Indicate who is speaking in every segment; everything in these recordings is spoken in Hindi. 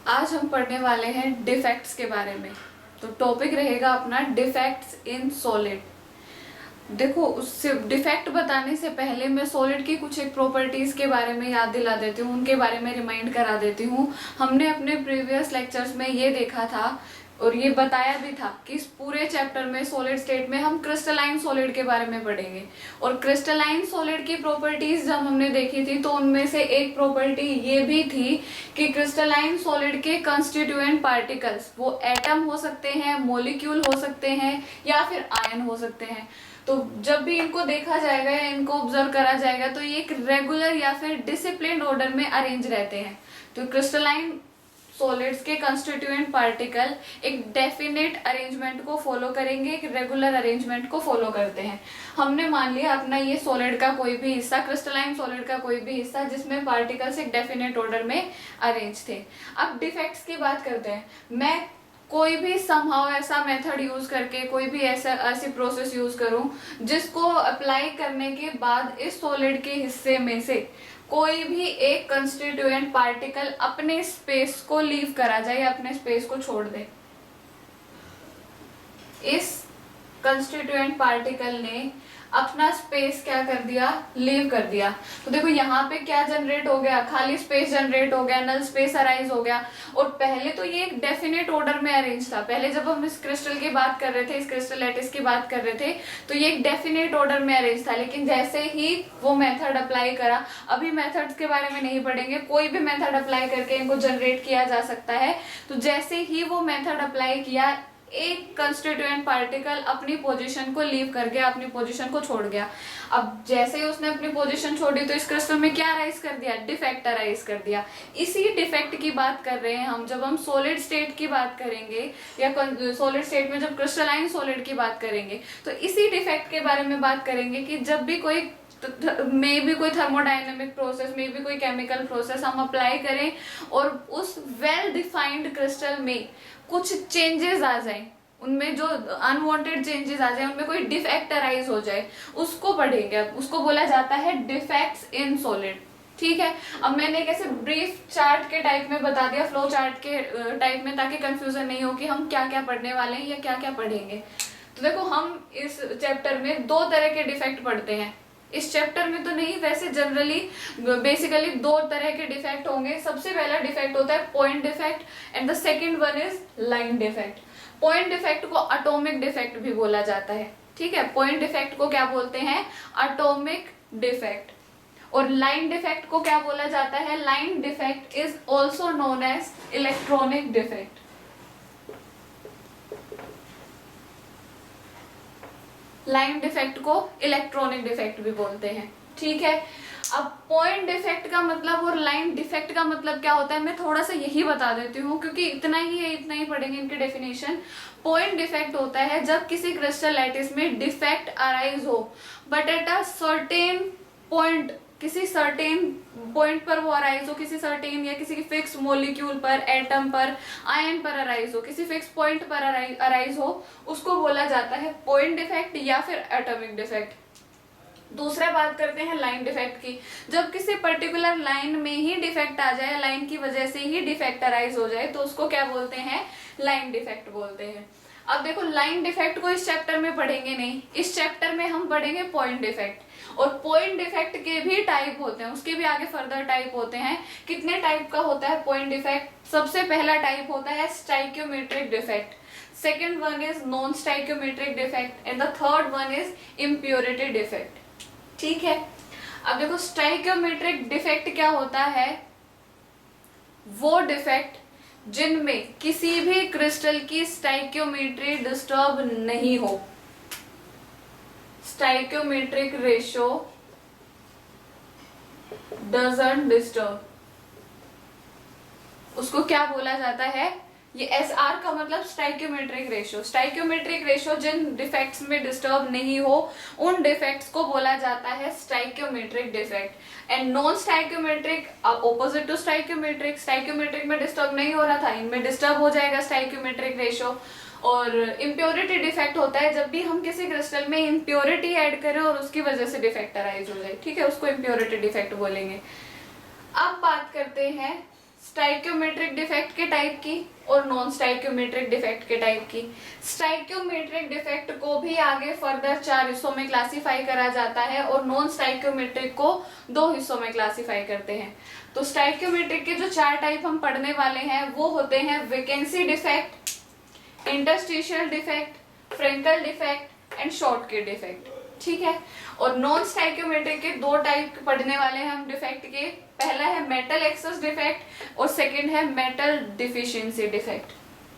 Speaker 1: आज हम पढ़ने वाले हैं डिफेक्ट्स के बारे में। तो टॉपिक रहेगा अपना डिफेक्ट्स इन सॉलिड। देखो, उससे डिफेक्ट बताने से पहले मैं सॉलिड की कुछ एक प्रॉपर्टीज के बारे में याद दिला देती हूँ, उनके बारे में रिमाइंड करा देती हूँ। हमने अपने प्रीवियस लेक्चर्स में ये देखा था और ये बताया भी था कि इस पूरे चैप्टर में सॉलिड स्टेट में हम क्रिस्टलाइन सॉलिड के बारे में पढ़ेंगे। और क्रिस्टलाइन सॉलिड की प्रॉपर्टीज जब हमने देखी थी तो उनमें से एक प्रॉपर्टी ये भी थी कि क्रिस्टलाइन सॉलिड के कंस्टिट्यूएंट पार्टिकल्स वो एटम हो सकते हैं, मॉलिक्यूल हो सकते हैं या फिर आयन हो सकते हैं। तो जब भी इनको देखा जाएगा या इनको ऑब्जर्व करा जाएगा तो ये एक रेगुलर या फिर डिसिप्लिन ऑर्डर में अरेंज रहते हैं। तो क्रिस्टलाइन सॉलिड्स के कंस्टिट्यूएंट पार्टिकल एक डेफिनेट अरेंजमेंट को फॉलो करेंगे, एक रेगुलर अरेंजमेंट को फॉलो करते हैं। हमने मान लिया अपना ये सॉलिड का कोई भी हिस्सा, क्रिस्टलाइन सॉलिड का कोई भी हिस्सा जिसमें पार्टिकल्स एक डेफिनेट ऑर्डर में अरेंज थे। अब डिफेक्ट्स की बात करते हैं। मैं कोई भी समहाउ ऐसा मेथड यूज करके कोई भी ऐसी प्रोसेस यूज करूं जिसको अप्लाई करने के बाद इस सॉलिड के हिस्से में से कोई भी एक कंस्टिट्यूएंट पार्टिकल अपने स्पेस को लीव करा जाए या अपने स्पेस को छोड़ दे। इस कंस्टिट्यूएंट पार्टिकल ने अपना स्पेस क्या कर दिया, लीव कर दिया। तो देखो यहाँ पे क्या जनरेट हो गया, खाली स्पेस जनरेट हो गया, नल स्पेस अराइज हो गया। और पहले तो ये एक डेफिनेट ऑर्डर में अरेंज था। पहले जब हम इस क्रिस्टल की बात कर रहे थे, इस क्रिस्टल लैटिस की बात कर रहे थे, तो ये एक डेफिनेट ऑर्डर में अरेंज था। लेकिन जैसे ही वो मेथड अप्लाई करा, अभी मेथड्स के बारे में नहीं पढ़ेंगे, कोई भी मेथड अप्लाई करके इनको जनरेट किया जा सकता है। तो जैसे ही वो मेथड अप्लाई किया, एक कंस्टिट्यूएंट पार्टिकल अपनी पोजीशन को लीव कर गया, अपनी पोजीशन को छोड़ गया। अब जैसे ही उसने अपनी पोजीशन छोड़ी तो इस क्रिस्टल में क्या अराइज कर दिया, डिफेक्ट अराइज कर दिया। इसी डिफेक्ट की बात कर रहे हैं हम जब हम सॉलिड स्टेट की बात करेंगे या सॉलिड स्टेट में जब क्रिस्टलाइन सॉलिड की बात करेंगे तो इसी डिफेक्ट के बारे में बात करेंगे कि जब भी कोई मे भी कोई थर्मोडायनेमिक प्रोसेस, मे भी कोई केमिकल प्रोसेस हम अप्लाई करें और उस वेल डिफाइंड क्रिस्टल में कुछ चेंजेस आ जाए, उनमें जो अनवांटेड चेंजेस आ जाए, उनमें कोई डिफेक्ट अराइज हो जाए, उसको पढ़ेंगे। उसको बोला जाता है डिफेक्ट्स इन सॉलिड। ठीक है, अब मैंने एक ऐसे ब्रीफ चार्ट के टाइप में बता दिया, फ्लो चार्ट के टाइप में, ताकि कंफ्यूजन नहीं हो कि हम क्या क्या पढ़ने वाले हैं या क्या क्या पढ़ेंगे। तो देखो, हम इस चैप्टर में दो तरह के डिफेक्ट पढ़ते हैं। इस चैप्टर में तो नहीं, वैसे जनरली बेसिकली दो तरह के डिफेक्ट होंगे। सबसे पहला डिफेक्ट होता है point defect and the second one is line defect. Point defect को एटॉमिक डिफेक्ट भी बोला जाता है। ठीक है, पॉइंट डिफेक्ट को क्या बोलते हैं, एटॉमिक डिफेक्ट। और लाइन डिफेक्ट को क्या बोला जाता है, line defect is also known as electronic defect. Line defect को इलेक्ट्रॉनिक डिफेक्ट भी बोलते हैं। ठीक है, अब पॉइंट डिफेक्ट का मतलब और लाइन डिफेक्ट का मतलब क्या होता है, मैं थोड़ा सा यही बता देती हूँ क्योंकि इतना ही है, इतना ही पढ़ेंगे इनके डेफिनेशन। पॉइंट डिफेक्ट होता है जब किसी क्रिस्टल लैटिस में डिफेक्ट अराइज हो but at a certain point, किसी सर्टेन पॉइंट पर वो अराइज हो, किसी सर्टेन या किसी फिक्स मॉलिक्यूल पर, एटम पर, आयन पर अराइज हो, किसी फिक्स पॉइंट पर अराइज हो, उसको बोला जाता है पॉइंट डिफेक्ट या फिर एटॉमिक डिफेक्ट। दूसरा बात करते हैं लाइन डिफेक्ट की। जब किसी पर्टिकुलर लाइन में ही डिफेक्ट आ जाए, लाइन की वजह से ही डिफेक्ट अराइज हो जाए, तो उसको क्या बोलते हैं, लाइन डिफेक्ट बोलते हैं। अब देखो, लाइन डिफेक्ट को इस चैप्टर में पढ़ेंगे नहीं, इस चैप्टर में हम पढ़ेंगे पॉइंट डिफेक्ट। और पॉइंट डिफेक्ट के भी टाइप होते हैं, उसके भी आगे फर्दर टाइप होते हैं। कितने टाइप का होता है पॉइंट डिफेक्ट, सबसे पहला टाइप होता है stoichiometric defect, second one is non stoichiometric defect and the third one is impurity defect. ठीक है, अब देखो स्टाइकियोमेट्रिक डिफेक्ट क्या होता है, वो डिफेक्ट जिनमें किसी भी क्रिस्टल की स्टाइकियोमेट्री डिस्टर्ब नहीं हो। स्टाइकियोमेट्रिक रेशियो डजंट डिस्टर्ब, उसको क्या बोला जाता है, ये SR का मतलब स्टाइकियोमेट्रिक रेशियो। स्टाइकियोमेट्रिक रेशियो जिन डिफेक्ट्स में डिस्टर्ब नहीं हो, उन डिफेक्ट्स को बोला जाता है stoichiometric defect. And non stoichiometric opposite to stoichiometric, स्टाइकियोमेट्रिक में डिस्टर्ब नहीं हो रहा था, इनमें डिस्टर्ब हो जाएगा स्टाइकियोमेट्रिक रेशियो। और इम्प्योरिटी डिफेक्ट होता है जब भी हम किसी क्रिस्टल में इम्प्योरिटी ऐड करें और उसकी वजह से डिफेक्ट अराइज हो जाए। ठीक है, उसको इम्प्योरिटी डिफेक्ट बोलेंगे। अब बात करते हैं स्टाइक्योमेट्रिक डिफेक्ट के टाइप की और नॉन स्टाइक्योमेट्रिक डिफेक्ट के टाइप की। स्टाइक्योमेट्रिक डिफेक्ट को भी आगे फर्दर 4 हिस्सों में क्लासिफाई करा जाता है और नॉन स्टाइक्योमेट्रिक को 2 हिस्सों में क्लासिफाई करते हैं। तो स्टाइक्योमेट्रिक के जो 4 टाइप हम पढ़ने वाले हैं वो होते हैं vacancy defect, interstitial defect, Frenkel defect and Schottky defect. ठीक है। और नॉन स्टाइक्योमेट्रिक के 2 टाइप पढ़ने वाले हैं हम डिफेक्ट के। पहला है मेटल एक्सेस डिफेक्ट और सेकंड है मेटल डिफिशियंसी डिफेक्ट।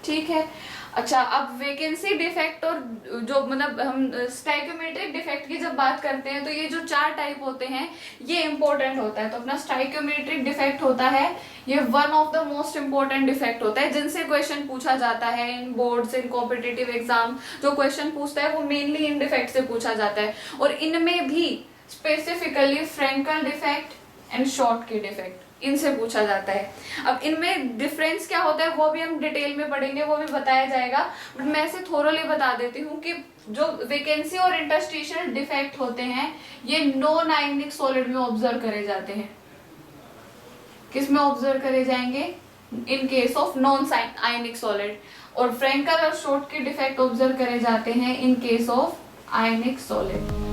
Speaker 1: ठीक है। अच्छा, अब वैकेंसी डिफेक्ट और जो मतलब हम स्टाइक्योमेट्रिक डिफेक्ट की जब बात करते हैं तो ये जो 4 टाइप होते हैं ये इंपॉर्टेंट होता है। तो अपना स्टाइक्योमेट्रिक डिफेक्ट होता है, ये one of the most important defect होता है जिनसे क्वेश्चन पूछा जाता है इन बोर्ड्स, इन कॉम्पिटिटिव एग्जाम। जो क्वेश्चन पूछता है वो मेनली इन डिफेक्ट से पूछा जाता है और इनमें भी specifically Frenkel defect and Schottky defect इनसे पूछा जाता है। अब इनमें डिफरेंस क्या होता है वो भी हम डिटेल में पढ़ेंगे, वो भी बताया जाएगा, बट मैं ऐसे थोरोली बता देती हूँ कि जो वैकेंसी और इंटरस्टिशियल डिफेक्ट होते हैं ये नॉन आयनिक सॉलिड में ऑब्जर्व करे जाते हैं। किस में ऑब्जर्व करे जाएंगे? In case of non ionic solid. और फ्रेंकल और शॉर्टकट डिफेक्ट ऑब्जर्व करे जाते हैं in case of ionic solid.